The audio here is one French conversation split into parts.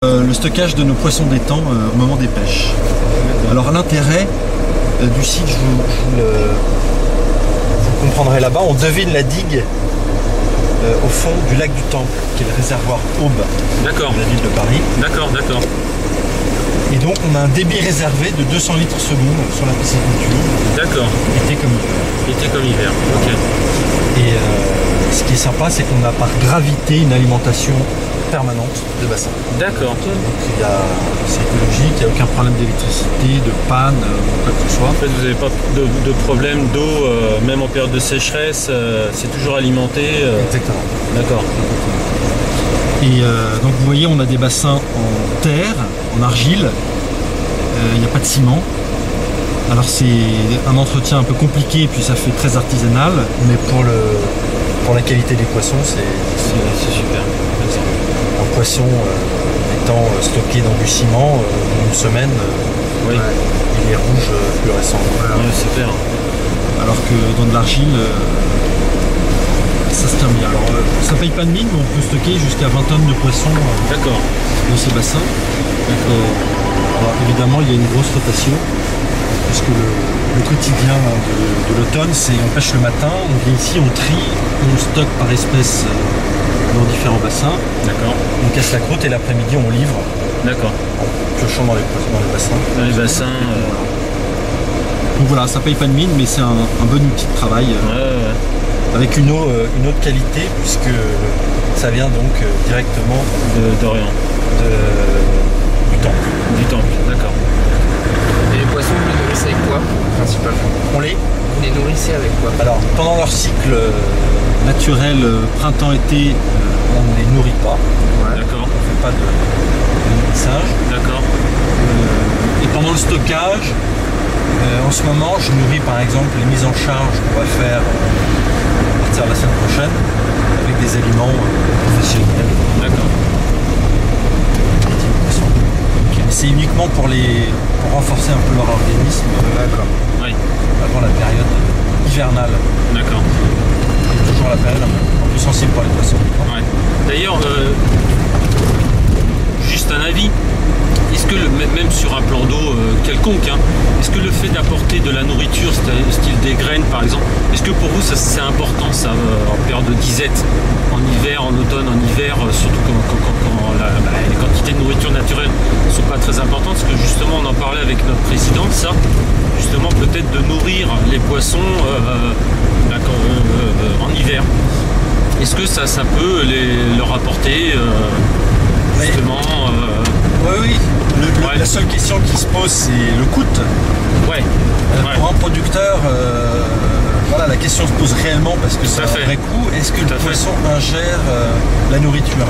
Le stockage de nos poissons d'étang au moment des pêches. Alors l'intérêt du site, vous le comprendrez là-bas, on devine la digue au fond du lac du Temple, qui est le réservoir Aube de la ville de Paris. D'accord. Et donc on a un débit réservé de 200 litres seconde sur la pisciculture. D'accord. Été comme hiver. Été comme hiver, ok. Et ce qui est sympa, c'est qu'on a par gravité une alimentation permanente de bassin. D'accord. Donc c'est écologique, il n'y a aucun problème d'électricité, de panne, quoi que ce soit. En fait, vous n'avez pas de problème d'eau, même en période de sécheresse, c'est toujours alimenté. Exactement. D'accord. Et donc vous voyez, on a des bassins en terre, en argile, il n'y a pas de ciment. Alors c'est un entretien un peu compliqué et puis ça fait très artisanal, mais pour la qualité des poissons, c'est super. Un poisson étant stocké dans du ciment, une semaine, oui. Il est rouge fluorescent. Voilà. Ouais, super. Alors que dans de l'argile, ça se tient bien. Alors ça paye pas de mine, mais on peut stocker jusqu'à 20 tonnes de poissons dans ces bassins. Alors évidemment, il y a une grosse rotation, puisque le quotidien de l'automne, c'est on pêche le matin, on vient ici, on trie, on stocke par espèce dans différents bassins. D'accord. On casse la croûte et l'après-midi on livre. D'accord. En piochant dans les bassins. Dans les bassins. Donc voilà, ça paye pas de mine, mais c'est un bon outil de travail. Avec une eau de qualité, puisque ça vient donc directement d'Orient. Du Temple. Du Temple, d'accord. Et les poissons, vous les nourrissez avec quoi, principalement? Vous les nourrissez avec quoi? Alors, pendant leur cycle naturel, printemps-été, on ne les nourrit pas. Ouais. D'accord. On ne fait pas de nourrissage. D'accord. Et pendant le stockage, en ce moment, je nourris par exemple les mises en charge qu'on va faire à partir de la semaine prochaine avec des aliments professionnels. D'accord. C'est uniquement pour renforcer un peu leur organisme. D'accord. Oui. Avant la période hivernale. D'accord. C'est toujours la période un peu sensible pour les poissons. Ouais. D'ailleurs, juste un avis. Est-ce que, même sur un plan d'eau quelconque, est-ce que le fait d'apporter de la nourriture, style des graines par exemple, est-ce que pour vous c'est important ça, en période de disette, en hiver, en automne, en hiver, surtout quand les quantités de nourriture naturelle ne sont pas très importantes, parce que justement on en parlait avec notre présidente, ça, justement peut-être de nourrir les poissons en hiver. Est-ce que ça peut leur apporter justement Oui. La seule question qui se pose, c'est le coût. Ouais. Pour un producteur, voilà, la question se pose réellement parce que c'est un vrai coût. Est-ce que le poisson ingère la nourriture?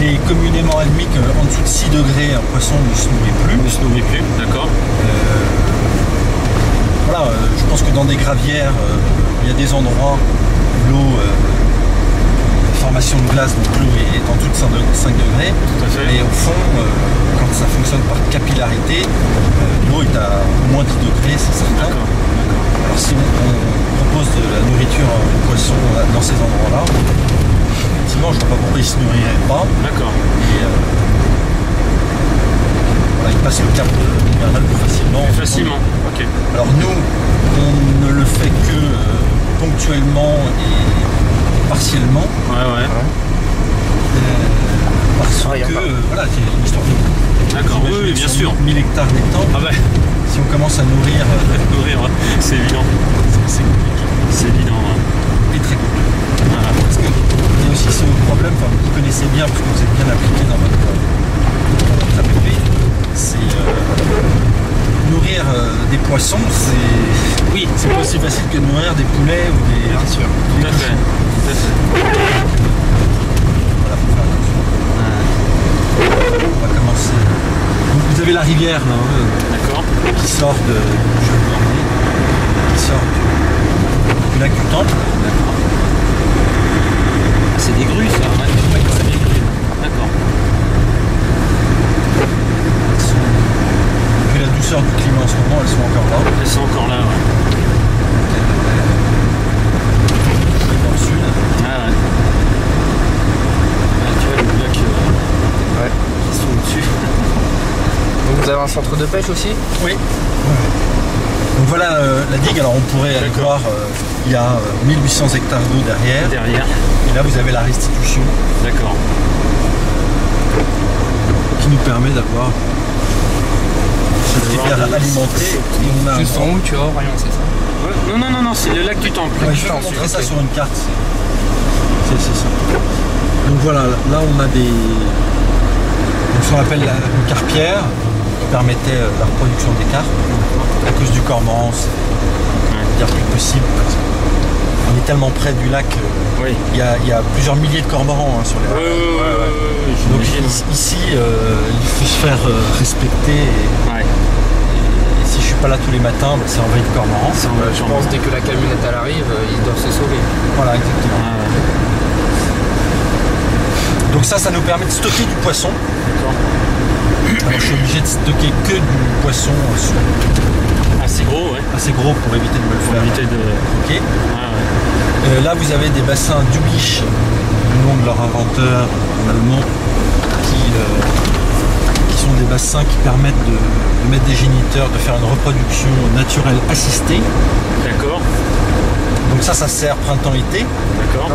Il est communément admis qu'en dessous de 6 degrés, un poisson ne se nourrit plus. Ne se nourrit plus, d'accord. Voilà, je pense que dans des gravières, il y a des endroits où l'eau, formation de glace, donc l'eau est en dessous de 5 degrés. Et au fond, quand ça fonctionne par capillarité, l'eau est à moins 10 degrés, c'est certain. Alors si on propose de la nourriture aux poissons dans ces endroits-là, effectivement, je ne vois pas pourquoi ils ne se nourriraient pas. D'accord. Voilà, ils passent le cap hivernal plus facilement. Plus facilement, ok. Alors nous, on ne le fait que ponctuellement et partiellement. Ouais. Parce que voilà, c'est une histoire de. D'accord, oui, bien sûr. 1000 hectares d'étang. Ah ouais. Si on commence à nourrir. C'est évident. C'est compliqué. C'est évident. Et très compliqué. Voilà. Parce que il y a aussi ce problème, enfin, vous connaissez bien, parce que vous êtes bien appliqué dans votre APP, c'est nourrir des poissons, c'est pas aussi facile que de nourrir des poulets ou des. Bien sûr. Tout à fait. Voilà, faut faire attention. On va commencer. Donc vous avez la rivière là, d'accord, qui sort qui sort du lac du Temple. D'accord. C'est des grues ça, c'est des grues. D'accord. Vu la douceur du climat en ce moment, elles sont encore là. Elles sont encore là, Dans le sud. Ah ouais. Tu vois le lac qui sont centre de pêche aussi? Oui. Donc voilà la digue, alors on pourrait aller voir, il y a 1800 hectares d'eau derrière. Et là vous avez la restitution. D'accord. Qui nous permet d'avoir cette rivière alimentée. Et on a juste en haut, tu vois, rien, c'est ça? Ouais. Non, c'est le lac du Temple. Ouais, je vais vous montrer ça sur une carte. C'est ça. Donc voilà, là on a des... ce qu'on appelle une carpière qui permettait la reproduction des carpes. À cause du cormorant, c'est plus possible. Parce qu'on est tellement près du lac, il y a plusieurs milliers de cormorans sur les lacs. Donc ici, il faut se faire respecter. Et si je suis pas là tous les matins, c'est envahi de cormorans. Je pense dès que la camionnette elle arrive, ils doivent se sauver. Voilà, exactement. Donc ça nous permet de stocker du poisson. Alors je suis obligé de stocker que du poisson assez gros, assez gros pour éviter de me le faire croquer. Là vous avez des bassins Dublich, du nom de leur inventeur allemand, qui sont des bassins qui permettent de mettre des géniteurs, de faire une reproduction naturelle assistée. D'accord. Donc ça sert printemps-été. D'accord.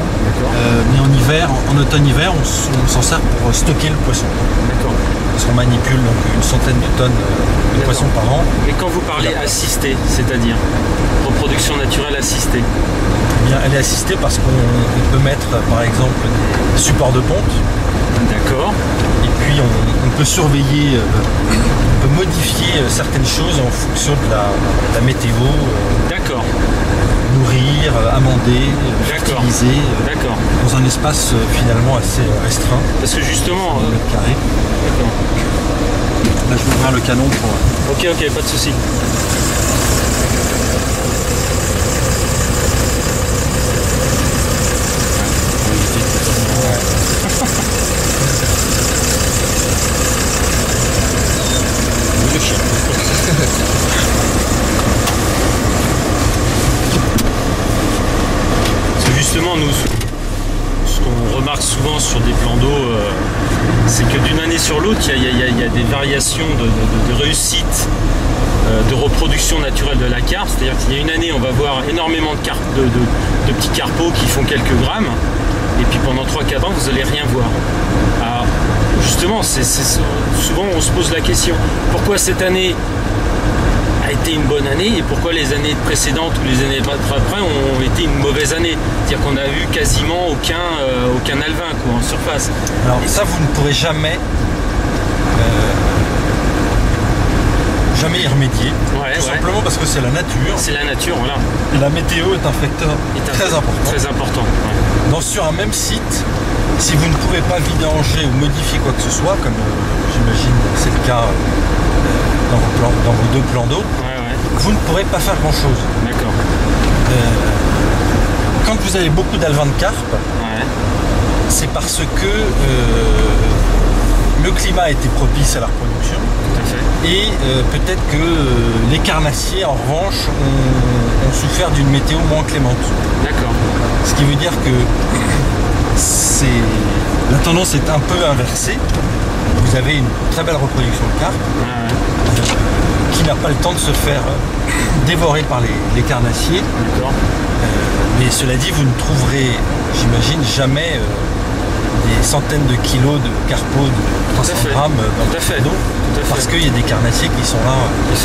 Mais en hiver, en automne-hiver, on s'en sert pour stocker le poisson. D'accord. Parce qu'on manipule donc une centaine de tonnes de poissons par an. Et quand vous parlez assisté, c'est-à-dire reproduction naturelle assistée? Eh bien, elle est assistée parce qu'on peut mettre par exemple des supports de ponte. D'accord. Et puis on peut surveiller, on peut modifier certaines choses en fonction de la météo. D'accord. Nourrir, amender, fertiliser. D'accord. Dans un espace finalement assez restreint. Parce que justement... mètres carrés. D'accord. Là je vais ouvrir le canon pour... Ok, pas de souci. Parce que justement, nous, ce qu'on remarque souvent sur des plans d'eau, c'est que d'une année sur l'autre, il y a des variations de réussite, de reproduction naturelle de la carpe. C'est-à-dire qu'il y a une année, on va voir énormément de petits carpeaux qui font quelques grammes, et puis pendant 3-4 ans, vous n'allez rien voir. Alors, justement, souvent on se pose la question, pourquoi cette année a été une bonne année et pourquoi les années précédentes ou les années après ont été une mauvaise année? C'est-à-dire qu'on a vu quasiment aucun alevin en surface. Alors ça, vous ne pourrez jamais y remédier, simplement parce que c'est la nature. C'est la nature, voilà. Et la météo est un facteur très important. Très important. Sur un même site, si vous ne pouvez pas vidanger ou modifier quoi que ce soit, comme j'imagine c'est le cas dans vos deux plans d'eau, vous ne pourrez pas faire grand-chose. D'accord. Quand vous avez beaucoup d'alevins de carpe, c'est parce que le climat a été propice à la reproduction. Et peut-être que les carnassiers, en revanche, ont souffert d'une météo moins clémente. D'accord. Ce qui veut dire que la tendance est un peu inversée. Vous avez une très belle reproduction de carpe qui n'a pas le temps de se faire dévorer par les carnassiers. Mais cela dit, vous ne trouverez, j'imagine, jamais des centaines de kilos de carpeaux de 300 grammes dans le d'eau, parce qu'il y a des carnassiers qui sont là.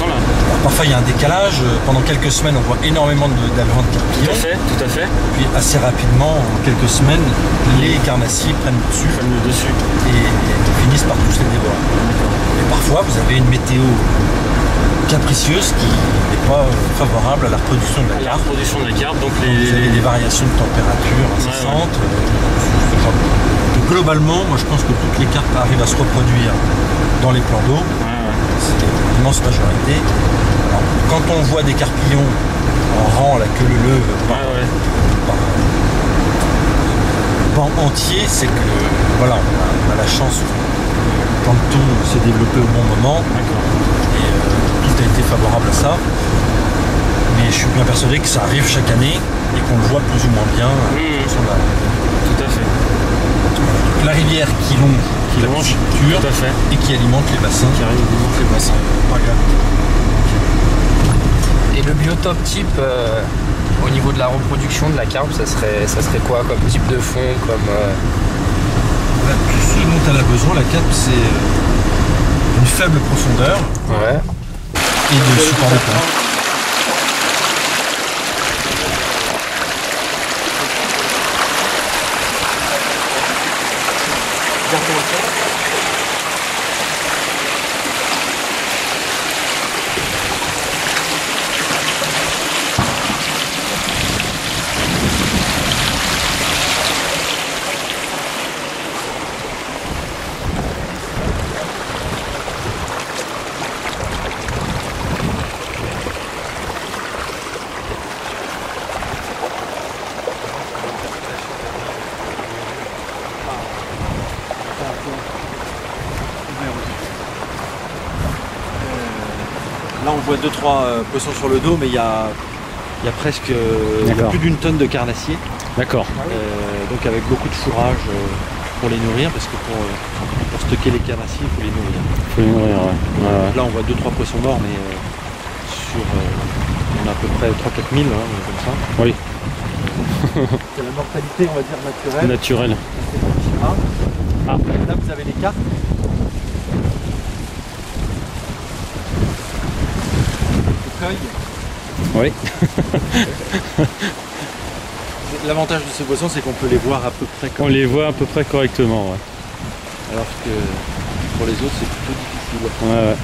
Alors, parfois il y a un décalage, pendant quelques semaines on voit énormément d'alevins de carpillons. Tout à fait. Puis assez rapidement, en quelques semaines, les carnassiers prennent le dessus et finissent par tous les dévorer. Et parfois vous avez une météo capricieuse qui n'est pas favorable à la reproduction de la carpe. Donc vous avez des variations de température incessantes. Donc globalement, moi je pense que toutes les carpes arrivent à se reproduire dans les plans d'eau. C'est l'immense majorité. Alors, quand on voit des carpillons en rang, la queue leu par banc entier, c'est que voilà, on a la chance que le plancton s'est développé au bon moment. Et tout a été favorable à ça. Mais je suis bien persuadé que ça arrive chaque année et qu'on le voit plus ou moins bien. Tout à fait. La rivière qui longe qui la mangent, pisciculture tout à fait, et qui alimente les bassins. qui alimentent les bassins. Par gravité. Et le biotope type au niveau de la reproduction de la carpe, ça serait quoi comme type de fond, comme Tout ce dont elle a besoin, la carpe, c'est une faible profondeur ouais. et de support de pente. Là on voit 2-3 poissons sur le dos, mais il y a presque plus d'une tonne de carnassiers. D'accord. Donc avec beaucoup de fourrage pour les nourrir, parce que pour stocker les carnassiers, il faut les nourrir. Il faut les nourrir, ouais. Là on voit 2-3 poissons morts, mais on a à peu près 3-4 000, comme ça. Oui. C'est la mortalité, on va dire, naturelle. Naturel. Ah. Là vous avez les carpes. Oui. L'avantage de ces poissons, c'est qu'on peut les voir à peu près On les voit à peu près correctement, ouais. Alors que pour les autres, c'est plutôt difficile. Ouais.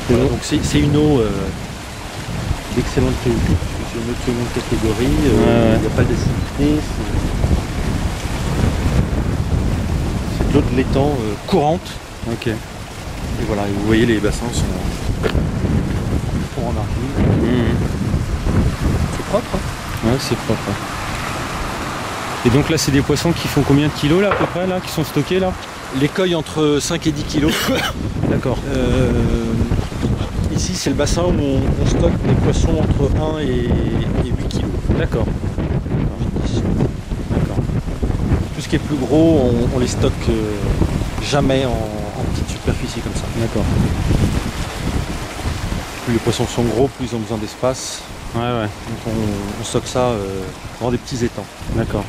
Voilà, donc c'est une eau d'excellente qualité. C'est une eau de seconde catégorie. Il n'y a pas d'acidité. C'est de l'eau de l'étang courante. Ok. Et voilà, et vous voyez, les bassins sont en argile. C'est propre, hein. Ouais, c'est propre. Ouais. Et donc là, c'est des poissons qui font combien de kilos là à peu près là, qui sont stockés là? Les coilles entre 5 et 10 kilos. D'accord. Ici, c'est le bassin où on stocke des poissons entre 1 et 8 kilos. D'accord. Tout ce qui est plus gros, on les stocke jamais en petite superficie comme ça. D'accord. Plus les poissons sont gros, plus ils ont besoin d'espace. Ouais. Donc on stocke ça dans des petits étangs. D'accord.